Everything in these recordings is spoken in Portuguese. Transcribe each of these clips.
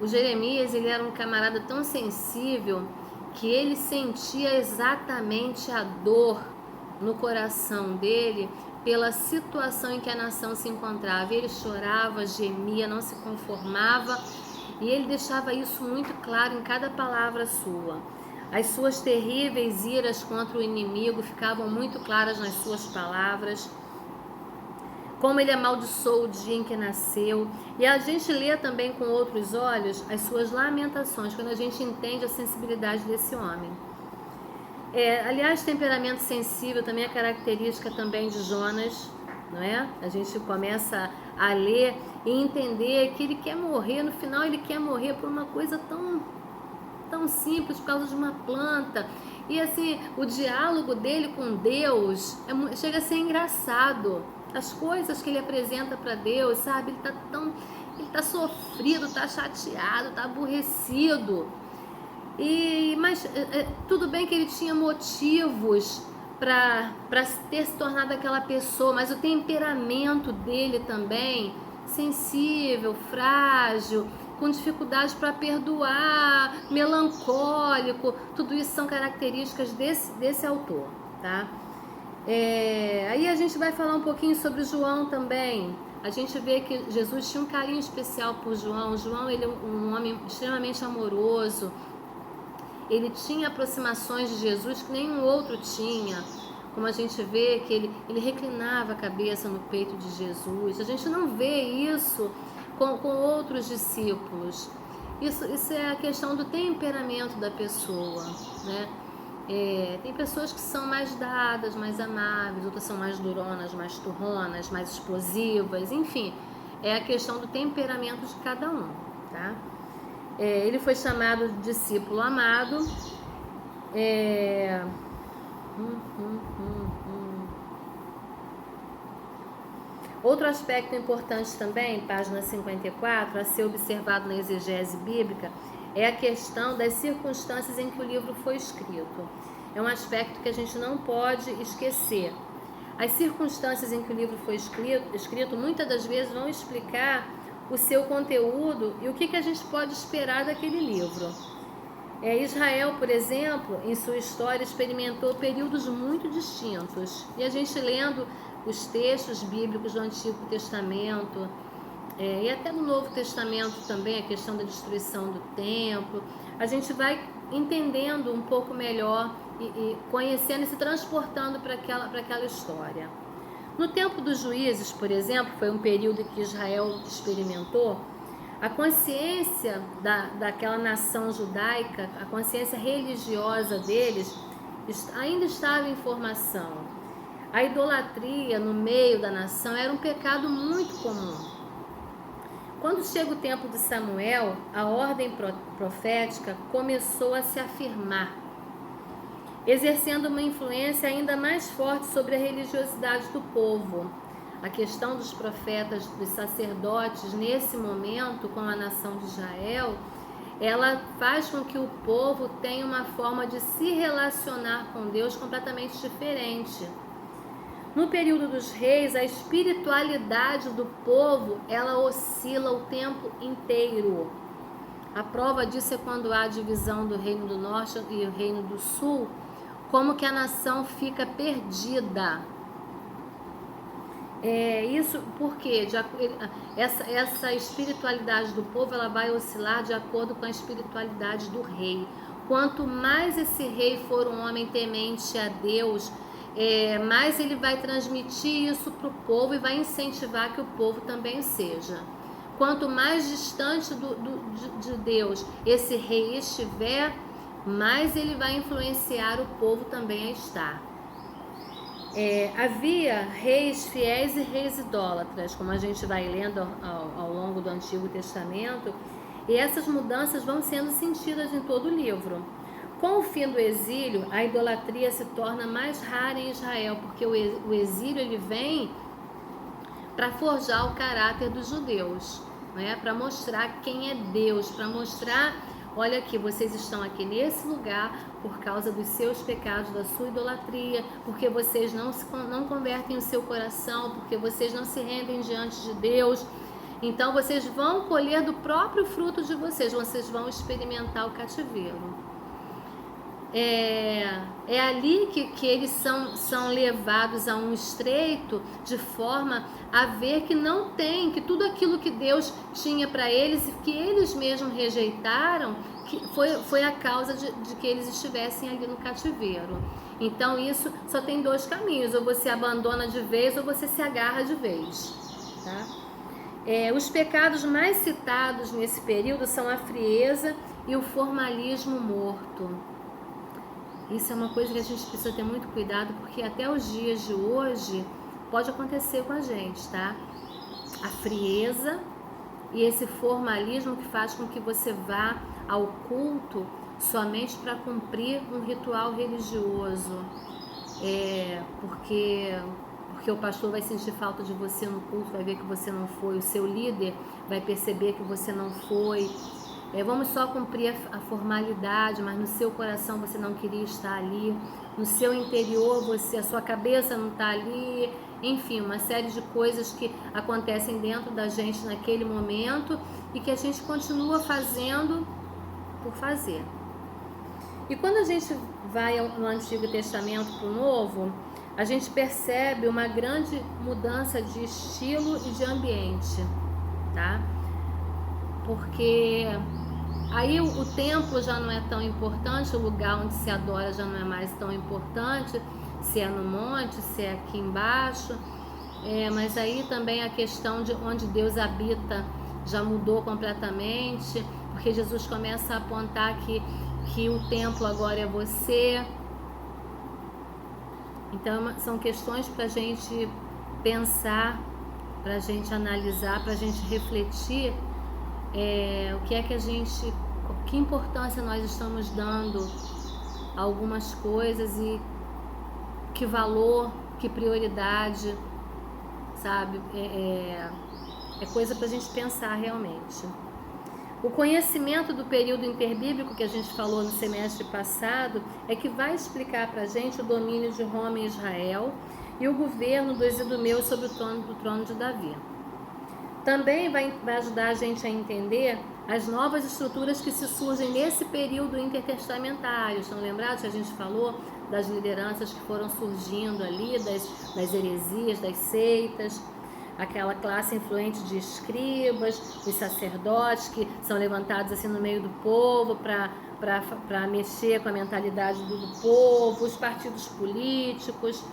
O Jeremias, ele era um camarada tão sensível que ele sentia exatamente a dor no coração dele pela situação em que a nação se encontrava. Ele chorava, gemia, não se conformava, e ele deixava isso muito claro em cada palavra sua. As suas terríveis iras contra o inimigo ficavam muito claras nas suas palavras. Como ele amaldiçoou o dia em que nasceu. E a gente lê também com outros olhos as suas lamentações, quando a gente entende a sensibilidade desse homem. Aliás, temperamento sensível também é característica também de Jonas, não é? A gente começa a ler e entender que ele quer morrer, no final ele quer morrer por uma coisa tão simples, por causa de uma planta. E assim, o diálogo dele com Deus chega a ser engraçado. As coisas que ele apresenta para Deus, sabe? Ele tá sofrido, tá chateado, tá aborrecido. Mas tudo bem que ele tinha motivos para ter se tornado aquela pessoa, mas o temperamento dele também, sensível, frágil, com dificuldade para perdoar, melancólico, tudo isso são características desse autor, tá? Aí a gente vai falar um pouquinho sobre João também. A gente vê que Jesus tinha um carinho especial por João. João, ele é um homem extremamente amoroso. Ele tinha aproximações de Jesus que nenhum outro tinha. Como a gente vê que ele reclinava a cabeça no peito de Jesus. A gente não vê isso com outros discípulos. Isso é a questão do temperamento da pessoa, né? Tem pessoas que são mais dadas, mais amáveis, outras são mais duronas, mais turronas, mais explosivas, enfim, é a questão do temperamento de cada um, tá? Ele foi chamado de discípulo amado. Outro aspecto importante também, página 54, a ser observado na exegese bíblica, é a questão das circunstâncias em que o livro foi escrito. É um aspecto que a gente não pode esquecer. As circunstâncias em que o livro foi escrito muitas das vezes vão explicar o seu conteúdo e o que a gente pode esperar daquele livro. Israel, por exemplo, em sua história experimentou períodos muito distintos. E a gente lendo os textos bíblicos do Antigo Testamento, e até no Novo Testamento também, a questão da destruição do templo, a gente vai entendendo um pouco melhor e conhecendo e se transportando para aquela história. No tempo dos juízes, por exemplo, foi um período que Israel experimentou, a consciência daquela nação judaica, a consciência religiosa deles, ainda estava em formação. A idolatria no meio da nação era um pecado muito comum. Quando chega o tempo de Samuel, a ordem profética começou a se afirmar, exercendo uma influência ainda mais forte sobre a religiosidade do povo. A questão dos profetas, dos sacerdotes, nesse momento, com a nação de Israel, ela faz com que o povo tenha uma forma de se relacionar com Deus completamente diferente. No período dos reis, a espiritualidade do povo, ela oscila o tempo inteiro. A prova disso é quando há a divisão do Reino do Norte e o Reino do Sul, como que a nação fica perdida. Isso porque essa espiritualidade do povo, ela vai oscilar de acordo com a espiritualidade do rei. Quanto mais esse rei for um homem temente a Deus, mais ele vai transmitir isso para o povo e vai incentivar que o povo também seja. Quanto mais distante de Deus esse rei estiver, mais ele vai influenciar o povo também a estar. Havia reis fiéis e reis idólatras, como a gente vai lendo ao longo do Antigo Testamento, e essas mudanças vão sendo sentidas em todo o livro. Com o fim do exílio, a idolatria se torna mais rara em Israel, porque o exílio ele vem para forjar o caráter dos judeus, né? Para mostrar quem é Deus, para mostrar, olha aqui, vocês estão aqui nesse lugar por causa dos seus pecados, da sua idolatria, porque vocês não convertem o seu coração, porque vocês não se rendem diante de Deus. Então vocês vão colher do próprio fruto de vocês vão experimentar o cativeiro. É ali que eles são levados a um estreito, de forma a ver que não tem, que tudo aquilo que Deus tinha para eles e que eles mesmos rejeitaram, que foi a causa de que eles estivessem ali no cativeiro. Então isso só tem dois caminhos: ou você abandona de vez ou você se agarra de vez, tá? Os pecados mais citados nesse período são a frieza e o formalismo morto. Isso é uma coisa que a gente precisa ter muito cuidado, porque até os dias de hoje pode acontecer com a gente, tá? A frieza e esse formalismo que faz com que você vá ao culto somente para cumprir um ritual religioso. Porque o pastor vai sentir falta de você no culto, vai ver que você não foi, o seu líder vai perceber que você não foi. Vamos só cumprir a formalidade, mas no seu coração você não queria estar ali, no seu interior a sua cabeça não está ali, enfim, uma série de coisas que acontecem dentro da gente naquele momento e que a gente continua fazendo por fazer. E quando a gente vai no Antigo Testamento para o Novo, a gente percebe uma grande mudança de estilo e de ambiente, tá? Porque aí o templo já não é tão importante, o lugar onde se adora já não é mais tão importante, se é no monte, se é aqui embaixo, mas aí também a questão de onde Deus habita já mudou completamente, porque Jesus começa a apontar que o templo agora é você. Então são questões para a gente pensar, para a gente analisar, para a gente refletir que importância nós estamos dando a algumas coisas e que valor, que prioridade, sabe? É coisa para a gente pensar realmente. O conhecimento do período interbíblico que a gente falou no semestre passado é que vai explicar para a gente o domínio de Roma em Israel e o governo dos idumeus sobre o trono de Davi. Também vai ajudar a gente a entender as novas estruturas que se surgem nesse período intertestamentário. Estão lembrados que a gente falou das lideranças que foram surgindo ali, das heresias, das seitas, aquela classe influente de escribas, os sacerdotes que são levantados assim no meio do povo para mexer com a mentalidade do povo, os partidos políticos,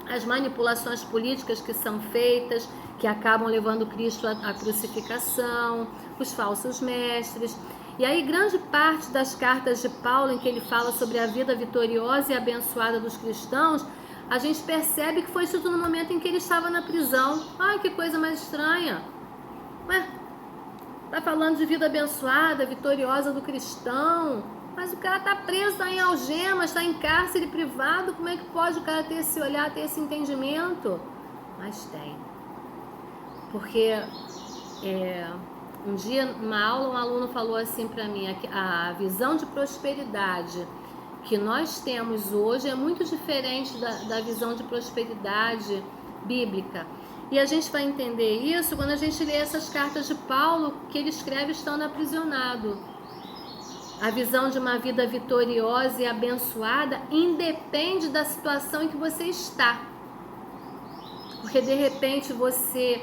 as manipulações políticas que são feitas, que acabam levando Cristo à crucificação, os falsos mestres. E aí grande parte das cartas de Paulo, em que ele fala sobre a vida vitoriosa e abençoada dos cristãos, a gente percebe que foi escrito no momento em que ele estava na prisão. Ai, que coisa mais estranha. Ué, tá falando de vida abençoada, vitoriosa do cristão, mas o cara tá preso, está em algemas, está em cárcere privado. Como é que pode o cara ter esse olhar, ter esse entendimento? Mas tem. Porque um dia, numa aula, um aluno falou assim para mim: a visão de prosperidade que nós temos hoje é muito diferente da visão de prosperidade bíblica. E a gente vai entender isso quando a gente lê essas cartas de Paulo que ele escreve estando aprisionado. A visão de uma vida vitoriosa e abençoada independe da situação em que você está. Porque de repente você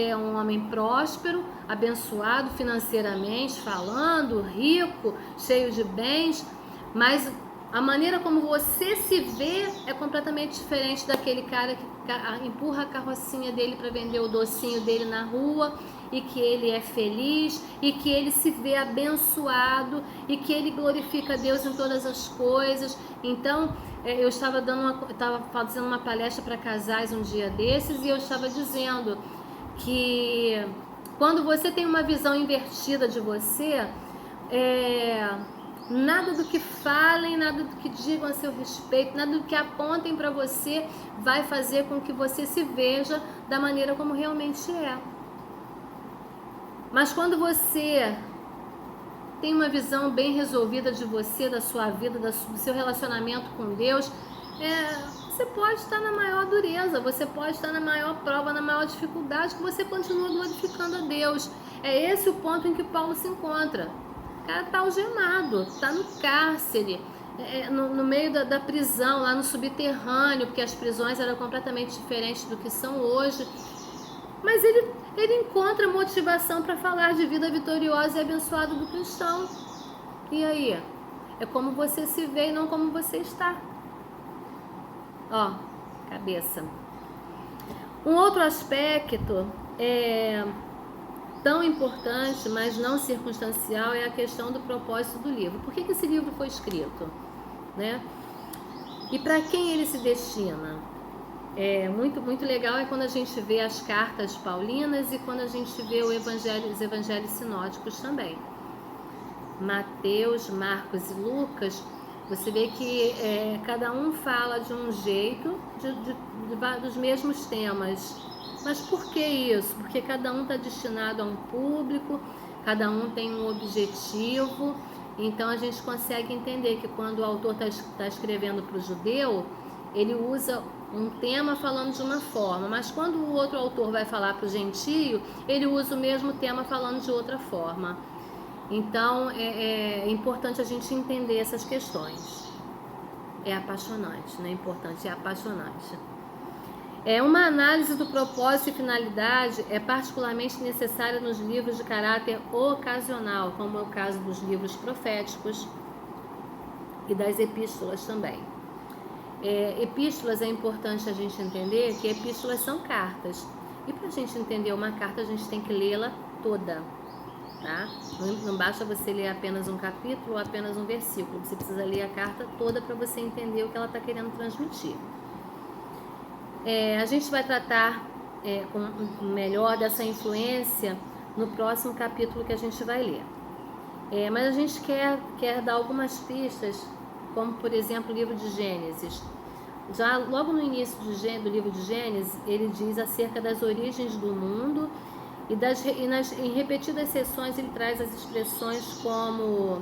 é um homem próspero, abençoado financeiramente falando, rico, cheio de bens, mas a maneira como você se vê é completamente diferente daquele cara que empurra a carrocinha dele para vender o docinho dele na rua, e que ele é feliz, e que ele se vê abençoado, e que ele glorifica a Deus em todas as coisas. Então, eu estava fazendo uma palestra para casais um dia desses, e eu estava dizendo que quando você tem uma visão invertida de você, nada do que falem, nada do que digam a seu respeito, nada do que apontem para você vai fazer com que você se veja da maneira como realmente é. Mas quando você tem uma visão bem resolvida de você, da sua vida, do seu relacionamento com Deus, você pode estar na maior dureza, você pode estar na maior prova, na maior dificuldade, que você continua glorificando a Deus. É esse o ponto em que Paulo se encontra. O cara está algemado, está no cárcere, no meio da prisão, lá no subterrâneo, porque as prisões eram completamente diferentes do que são hoje. Mas ele encontra motivação para falar de vida vitoriosa e abençoada do cristão. E aí? É como você se vê e não como você está. Ó, cabeça. Um outro aspecto tão importante, mas não circunstancial, é a questão do propósito do livro. Por que esse livro foi escrito, né? E para quem ele se destina? Muito legal é quando a gente vê as cartas paulinas e quando a gente vê os evangelhos sinóticos também. Mateus, Marcos e Lucas, você vê que cada um fala de um jeito dos mesmos temas. Mas por que isso? Porque cada um está destinado a um público, cada um tem um objetivo. Então a gente consegue entender que quando o autor está escrevendo para o judeu, ele usa um tema falando de uma forma, mas quando o outro autor vai falar para o gentio, ele usa o mesmo tema falando de outra forma. Então é importante a gente entender essas questões. É apaixonante, não é importante, é apaixonante. Uma análise do propósito e finalidade é particularmente necessária nos livros de caráter ocasional, como é o caso dos livros proféticos e das epístolas também. Epístolas é importante a gente entender que epístolas são cartas. E para a gente entender uma carta, a gente tem que lê-la toda. Tá? Não basta você ler apenas um capítulo ou apenas um versículo. Você precisa ler a carta toda para você entender o que ela está querendo transmitir. A gente vai tratar melhor dessa influência no próximo capítulo que a gente vai ler. Mas a gente quer dar algumas pistas, como por exemplo o livro de Gênesis. Já logo no início do livro de Gênesis, ele diz acerca das origens do mundo em repetidas sessões ele traz as expressões como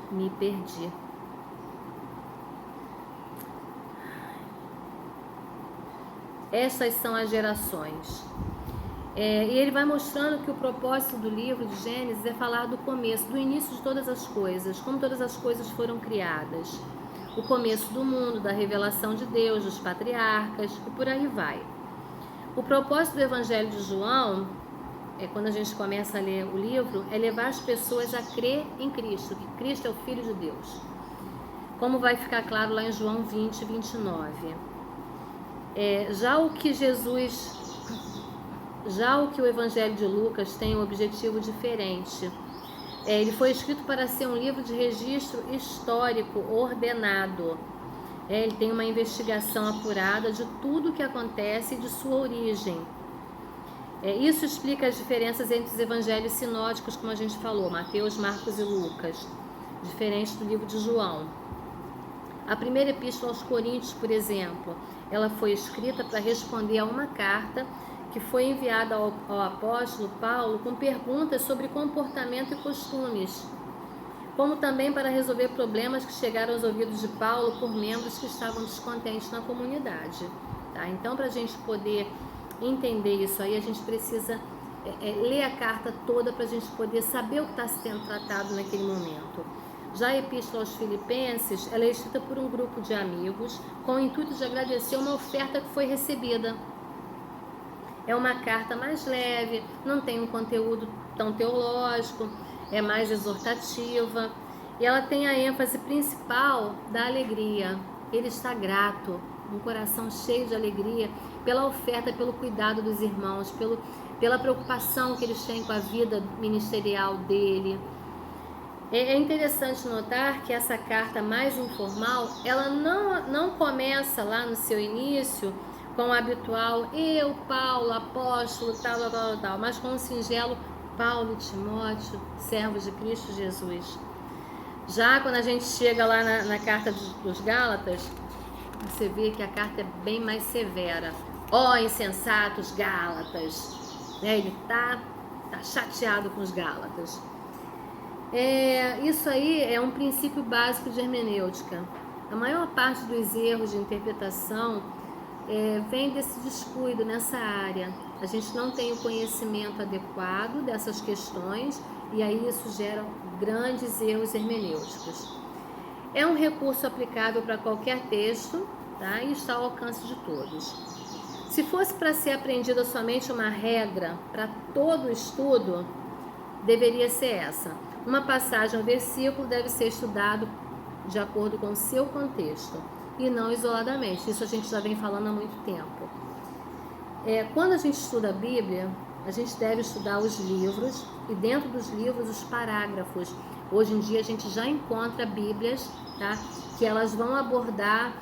me perdi. Estas são as gerações. E ele vai mostrando que o propósito do livro de Gênesis é falar do começo, do início de todas as coisas, como todas as coisas foram criadas. O começo do mundo, da revelação de Deus, dos patriarcas, e por aí vai. O propósito do Evangelho de João, quando a gente começa a ler o livro, é levar as pessoas a crer em Cristo, que Cristo é o Filho de Deus. Como vai ficar claro lá em João 20, 29. Já o que o Evangelho de Lucas tem um objetivo diferente. Ele foi escrito para ser um livro de registro histórico ordenado. Ele tem uma investigação apurada de tudo o que acontece e de sua origem. Isso explica as diferenças entre os evangelhos sinóticos, como a gente falou, Mateus, Marcos e Lucas, diferente do livro de João. A primeira epístola aos Coríntios, por exemplo, ela foi escrita para responder a uma carta que foi enviada ao apóstolo Paulo com perguntas sobre comportamento e costumes, como também para resolver problemas que chegaram aos ouvidos de Paulo por membros que estavam descontentes na comunidade. Tá? Então, para a gente poder entender isso aí, a gente precisa ler a carta toda para a gente poder saber o que está sendo tratado naquele momento. Já a Epístola aos Filipenses, ela é escrita por um grupo de amigos com o intuito de agradecer uma oferta que foi recebida. É uma carta mais leve, não tem um conteúdo tão teológico, é mais exortativa e ela tem a ênfase principal da alegria. Ele está grato, um coração cheio de alegria pela oferta, pelo cuidado dos irmãos, pela preocupação que eles têm com a vida ministerial dele. É interessante notar que essa carta mais informal, ela não começa lá no seu início com o habitual eu, Paulo, apóstolo, tal, mas com um singelo Paulo e Timóteo, servos de Cristo Jesus. Já quando a gente chega lá na carta dos Gálatas, você vê que a carta é bem mais severa. Ó, insensatos Gálatas, Ele tá chateado com os Gálatas. Isso aí é um princípio básico de hermenêutica. A maior parte dos erros de interpretação vem desse descuido nessa área. A gente não tem o conhecimento adequado dessas questões e aí isso gera grandes erros hermenêuticos. É um recurso aplicável para qualquer texto, tá? E está ao alcance de todos. Se fosse para ser aprendida somente uma regra para todo o estudo, deveria ser essa. Uma passagem ou versículo deve ser estudado de acordo com o seu contexto e não isoladamente. Isso a gente já vem falando há muito tempo. Quando a gente estuda a Bíblia, a gente deve estudar os livros e dentro dos livros os parágrafos. Hoje em dia a gente já encontra Bíblias, tá? Que elas vão abordar,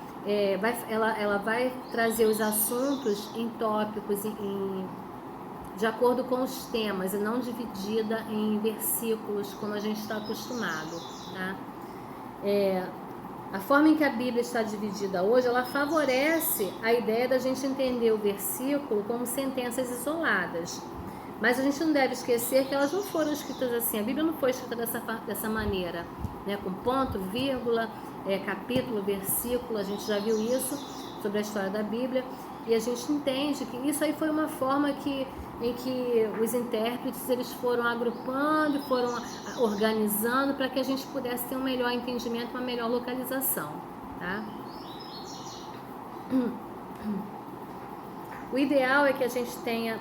ela vai trazer os assuntos em tópicos, de acordo com os temas e não dividida em versículos como a gente está acostumado, tá? A forma em que a Bíblia está dividida hoje, ela favorece a ideia da gente entender o versículo como sentenças isoladas. Mas a gente não deve esquecer que elas não foram escritas assim. A Bíblia não foi escrita dessa maneira, né? Com ponto, vírgula, capítulo, versículo. A gente já viu isso sobre a história da Bíblia. E a gente entende que isso aí foi uma forma em que os intérpretes eles foram agrupando, foram organizando para que a gente pudesse ter um melhor entendimento, uma melhor localização, tá? O ideal é que a gente tenha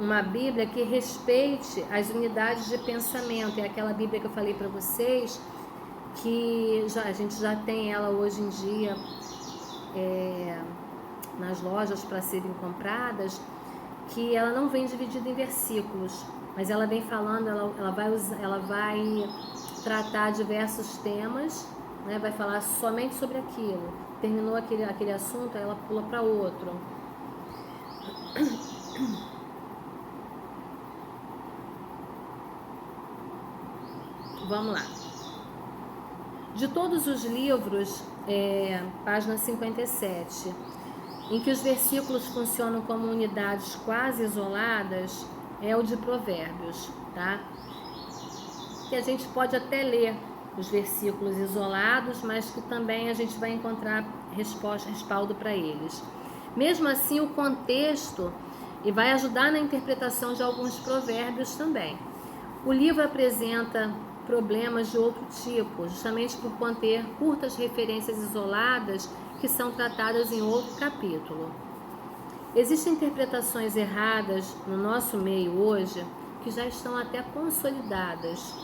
uma Bíblia que respeite as unidades de pensamento. É aquela Bíblia que eu falei para vocês, que a gente já tem ela hoje em dia nas lojas para serem compradas, que ela não vem dividida em versículos, mas ela vem falando, ela vai tratar diversos temas, né? Vai falar somente sobre aquilo. Terminou aquele assunto, aí ela pula para outro. Vamos lá. De todos os livros, página 57, em que os versículos funcionam como unidades quase isoladas, é o de Provérbios, tá? Que a gente pode até ler os versículos isolados, mas que também a gente vai encontrar respaldo para eles. Mesmo assim, o contexto vai ajudar na interpretação de alguns provérbios também. O livro apresenta problemas de outro tipo, justamente por conter curtas referências isoladas que são tratadas em outro capítulo. Existem interpretações erradas no nosso meio hoje que já estão até consolidadas,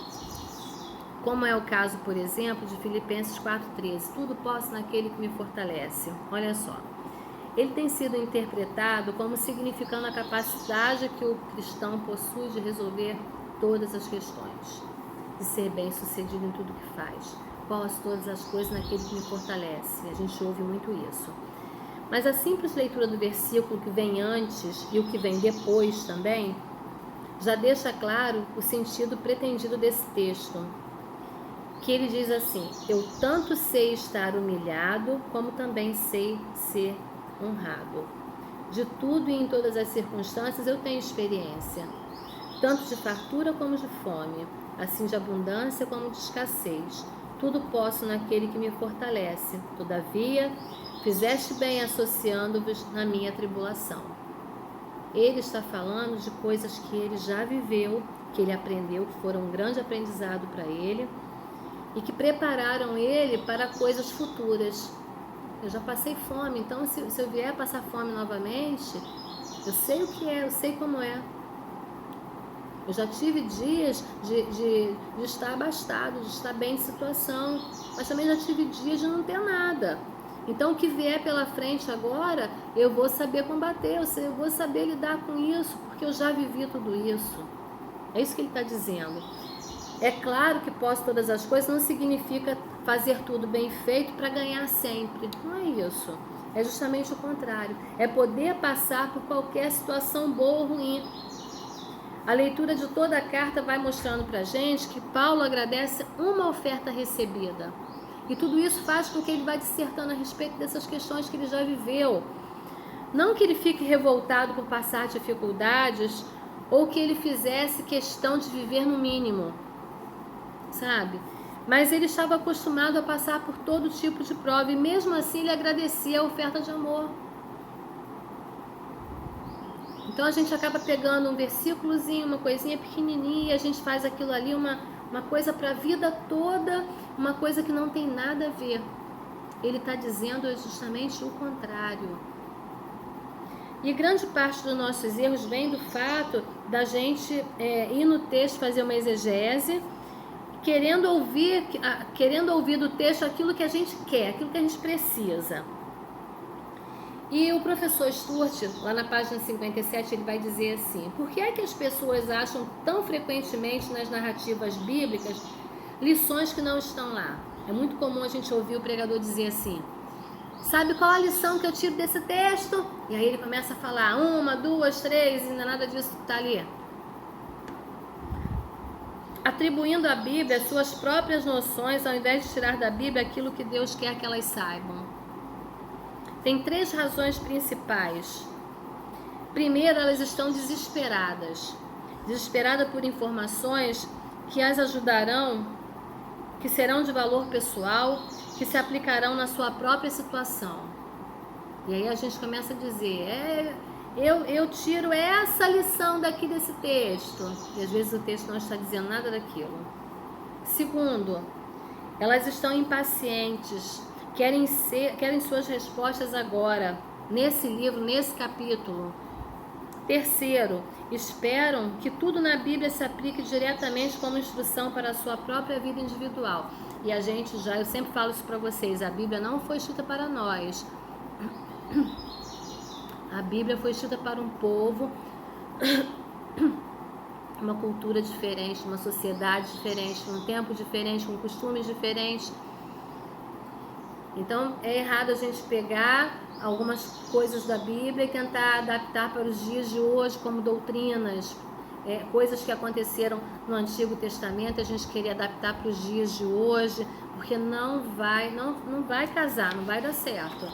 como é o caso, por exemplo, de Filipenses 4,13. Tudo posso naquele que me fortalece. Olha só. Ele tem sido interpretado como significando a capacidade que o cristão possui de resolver todas as questões, de ser bem sucedido em tudo que faz. Posso todas as coisas naquele que me fortalece. A gente ouve muito isso. Mas a simples leitura do versículo que vem antes e o que vem depois também já deixa claro o sentido pretendido desse texto, que ele diz assim: eu tanto sei estar humilhado como também sei ser honrado. De tudo e em todas as circunstâncias eu tenho experiência, tanto de fartura como de fome, assim de abundância como de escassez. Tudo posso naquele que me fortalece. Todavia, fizeste bem associando-vos na minha tribulação. Ele está falando de coisas que ele já viveu, que ele aprendeu, que foram um grande aprendizado para ele e que prepararam ele para coisas futuras. Eu já passei fome, então se eu vier passar fome novamente, eu sei o que é, eu sei como é. Eu já tive dias de estar abastado, de estar bem em situação, mas também já tive dias de não ter nada. Então, o que vier pela frente agora, eu vou saber combater, eu vou saber lidar com isso, porque eu já vivi tudo isso. É isso que ele está dizendo. É claro que posso todas as coisas, não significa fazer tudo bem feito para ganhar sempre. Não é isso. É justamente o contrário. É poder passar por qualquer situação boa ou ruim. A leitura de toda a carta vai mostrando para a gente que Paulo agradece uma oferta recebida. E tudo isso faz com que ele vá dissertando a respeito dessas questões que ele já viveu. Não que ele fique revoltado por passar dificuldades ou que ele fizesse questão de viver no mínimo. sabe? Mas ele estava acostumado a passar por todo tipo de prova e mesmo assim ele agradecia a oferta de amor. Então a gente acaba pegando um versículozinho, uma coisinha pequenininha, a gente faz aquilo ali uma coisa para a vida toda, uma coisa que não tem nada a ver. Ele está dizendo justamente o contrário. E grande parte dos nossos erros vem do fato da gente ir no texto fazer uma exegese, querendo ouvir do texto aquilo que a gente quer, aquilo que a gente precisa. E o professor Sturte, lá na página 57, ele vai dizer assim: por que é que as pessoas acham tão frequentemente nas narrativas bíblicas lições que não estão lá? É muito comum a gente ouvir o pregador dizer assim: sabe qual a lição que eu tiro desse texto? E aí ele começa a falar 1, 2, 3, e não é nada disso que está ali. Atribuindo à Bíblia suas próprias noções, ao invés de tirar da Bíblia aquilo que Deus quer que elas saibam. Tem 3 razões principais. Primeiro, elas estão desesperadas por informações que as ajudarão, que serão de valor pessoal, que se aplicarão na sua própria situação. E aí a gente começa a dizer, eu tiro essa lição daqui desse texto. E às vezes o texto não está dizendo nada daquilo. Segundo, elas estão impacientes, querem suas respostas agora, nesse livro, nesse capítulo. Terceiro, esperam que tudo na Bíblia se aplique diretamente como instrução para a sua própria vida individual. E eu sempre falo isso para vocês, a Bíblia não foi escrita para nós. A Bíblia foi escrita para um povo, uma cultura diferente, uma sociedade diferente, um tempo diferente, com costumes diferentes. Então é errado a gente pegar algumas coisas da Bíblia e tentar adaptar para os dias de hoje como doutrinas, coisas que aconteceram no Antigo Testamento, a gente queria adaptar para os dias de hoje, porque não vai casar, não vai dar certo,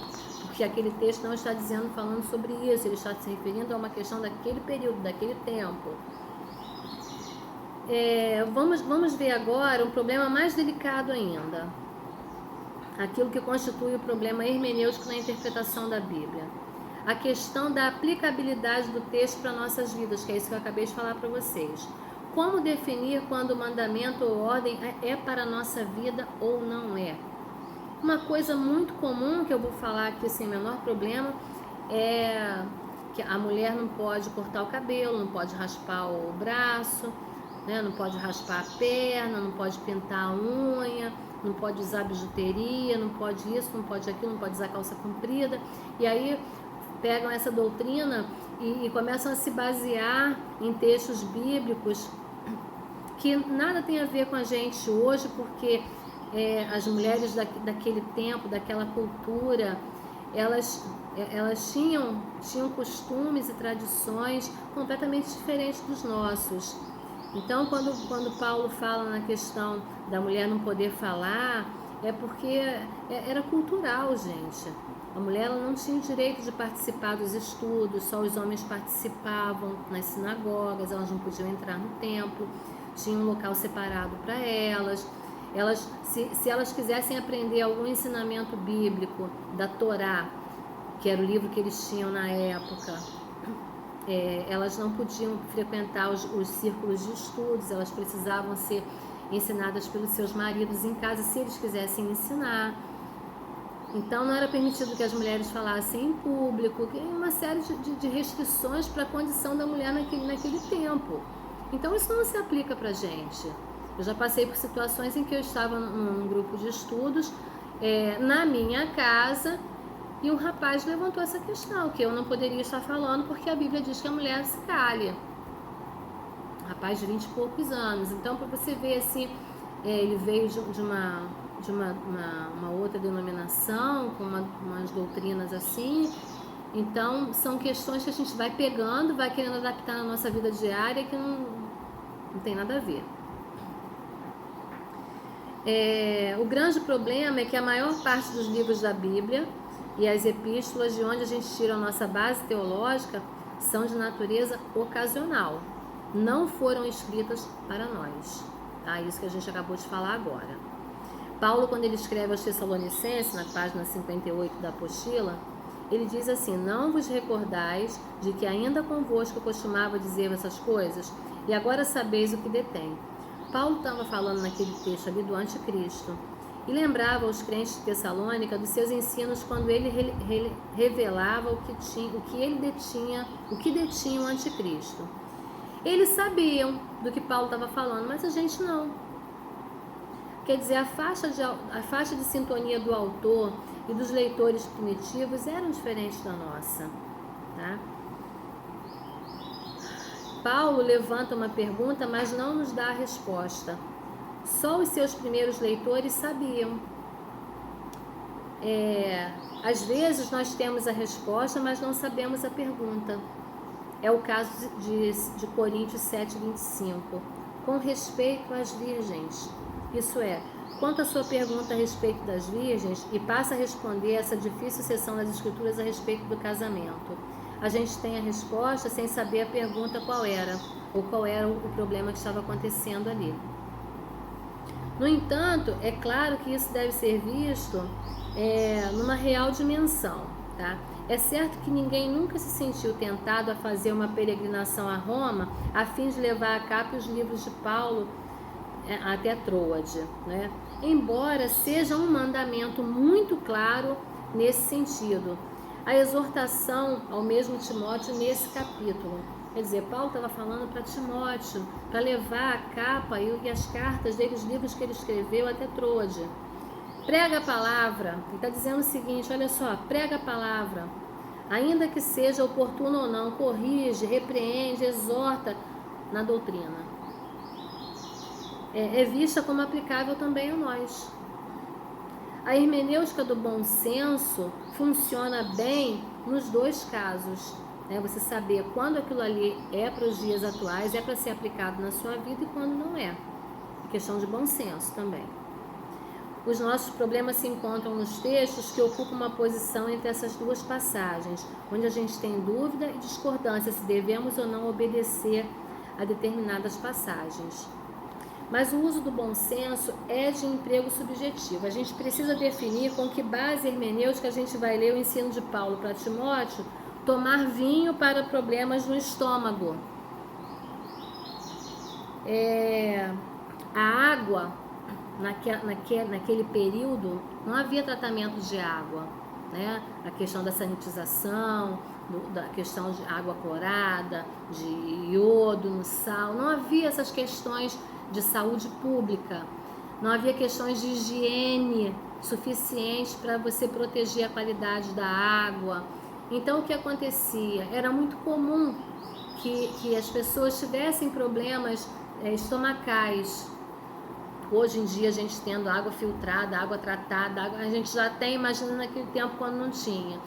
porque aquele texto não está falando sobre isso, ele está se referindo a uma questão daquele período, daquele tempo. Vamos ver agora um problema mais delicado ainda, aquilo que constitui o problema hermenêutico na interpretação da Bíblia. A questão da aplicabilidade do texto para nossas vidas, que é isso que eu acabei de falar para vocês. Como definir quando o mandamento ou ordem é para a nossa vida ou não é? Uma coisa muito comum que eu vou falar aqui sem menor problema é que a mulher não pode cortar o cabelo, não pode raspar o braço, né? Não pode raspar a perna, não pode pintar a unha, não pode usar bijuteria, não pode isso, não pode aquilo, não pode usar calça comprida. E aí pegam essa doutrina e começam a se basear em textos bíblicos que nada tem a ver com a gente hoje, porque as mulheres daquele tempo, daquela cultura, elas tinham costumes e tradições completamente diferentes dos nossos. Então, quando Paulo fala na questão da mulher não poder falar, é porque era cultural, gente. A mulher ela não tinha o direito de participar dos estudos, só os homens participavam nas sinagogas, elas não podiam entrar no templo, tinha um local separado para elas. Se elas quisessem aprender algum ensinamento bíblico da Torá, que era o livro que eles tinham na época, elas não podiam frequentar os círculos de estudos, elas precisavam ser ensinadas pelos seus maridos em casa, se eles quisessem ensinar. Então não era permitido que as mulheres falassem em público, uma série de restrições para a condição da mulher naquele tempo. Então isso não se aplica para a gente. Eu já passei por situações em que eu estava num grupo de estudos, na minha casa, e um rapaz levantou essa questão, que eu não poderia estar falando porque a Bíblia diz que a mulher se calha. Rapaz de 20 e poucos anos. Então, para você ver assim, ele veio de uma outra denominação, com umas doutrinas assim. Então, são questões que a gente vai pegando, vai querendo adaptar na nossa vida diária, que não tem nada a ver. O grande problema é que a maior parte dos livros da Bíblia e as epístolas de onde a gente tira a nossa base teológica são de natureza ocasional, não foram escritas para nós. tá? Isso que a gente acabou de falar agora. Paulo, quando ele escreve aos Tessalonicenses, na página 58 da apostila, ele diz assim: não vos recordais de que ainda convosco eu costumava dizer essas coisas, e agora sabeis o que detém. Paulo estava falando naquele texto ali do anticristo, e lembrava aos crentes de Tessalônica dos seus ensinos quando ele revelava o que detinha o anticristo. Eles sabiam do que Paulo estava falando, mas a gente não. Quer dizer, a faixa de sintonia do autor e dos leitores primitivos eram diferentes da nossa, tá? Paulo levanta uma pergunta, mas não nos dá a resposta. Só os seus primeiros leitores sabiam. Às vezes nós temos a resposta, mas não sabemos a pergunta. É o caso de Coríntios 7:25. Com respeito às virgens. Isso é, quanto à sua pergunta a respeito das virgens, e passa a responder essa difícil seção das Escrituras a respeito do casamento. A gente tem a resposta sem saber a pergunta qual era, ou qual era o problema que estava acontecendo ali. No entanto, é claro que isso deve ser visto numa real dimensão, tá? É certo que ninguém nunca se sentiu tentado a fazer uma peregrinação a Roma a fim de levar a cabo os livros de Paulo até Troade, né? Embora seja um mandamento muito claro nesse sentido. A exortação ao mesmo Timóteo nesse capítulo. Quer dizer, Paulo estava falando para Timóteo, para levar a capa e as cartas dele, os livros que ele escreveu até Troade. Prega a palavra. Ele está dizendo o seguinte, olha só, prega a palavra. Ainda que seja oportuno ou não, corrige, repreende, exorta na doutrina. É vista como aplicável também a nós. A hermenêutica do bom senso funciona bem nos dois casos. Você saber quando aquilo ali é para os dias atuais, é para ser aplicado na sua vida e quando não é. Questão de bom senso também. Os nossos problemas se encontram nos textos que ocupam uma posição entre essas duas passagens, onde a gente tem dúvida e discordância se devemos ou não obedecer a determinadas passagens. Mas o uso do bom senso é de emprego subjetivo. A gente precisa definir com que base hermenêutica a gente vai ler o ensino de Paulo para Timóteo, tomar vinho para problemas no estômago. A água, naquele período, não havia tratamento de água, né? A questão da sanitização, da questão de água clorada, de iodo no sal, não havia essas questões de saúde pública, não havia questões de higiene suficientes para você proteger a qualidade da água. Então o que acontecia? Era muito comum que as pessoas tivessem problemas estomacais. Hoje em dia a gente tendo água filtrada, água tratada, a gente já tem, imagina naquele tempo quando não tinha.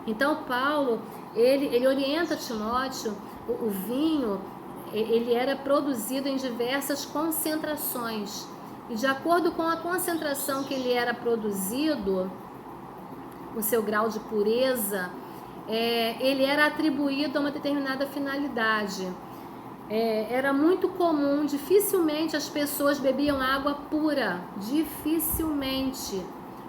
Então Paulo, ele orienta Timóteo, o vinho, ele era produzido em diversas concentrações. E de acordo com a concentração que ele era produzido, o seu grau de pureza, ele era atribuído a uma determinada finalidade. Era muito comum, dificilmente as pessoas bebiam água pura, dificilmente,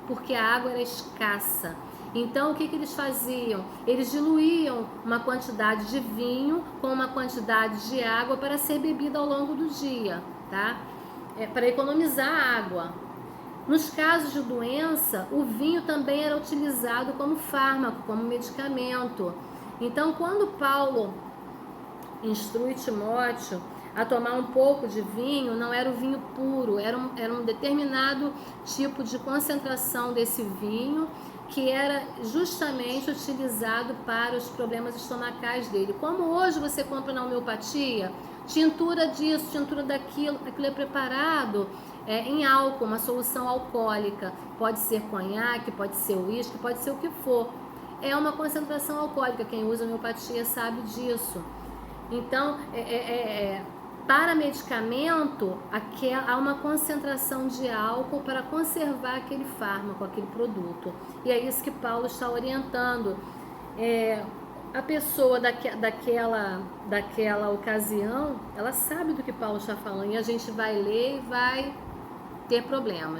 porque a água era escassa. Então o que eles faziam? Eles diluíam uma quantidade de vinho com uma quantidade de água para ser bebida ao longo do dia, tá? Para economizar água. Nos casos de doença, o vinho também era utilizado como fármaco, como medicamento. Então quando Paulo instrui Timóteo a tomar um pouco de vinho, não era o vinho puro, era um determinado tipo de concentração desse vinho que era justamente utilizado para os problemas estomacais dele. Como hoje você compra na homeopatia, tintura disso, tintura daquilo, aquilo é preparado em álcool, uma solução alcoólica, pode ser conhaque, pode ser uísque, pode ser o que for. É uma concentração alcoólica, quem usa homeopatia sabe disso. Então, para medicamento, há uma concentração de álcool para conservar aquele fármaco, aquele produto. E é isso que Paulo está orientando. a pessoa daquela ocasião, ela sabe do que Paulo está falando e a gente vai ler e vai ter problemas.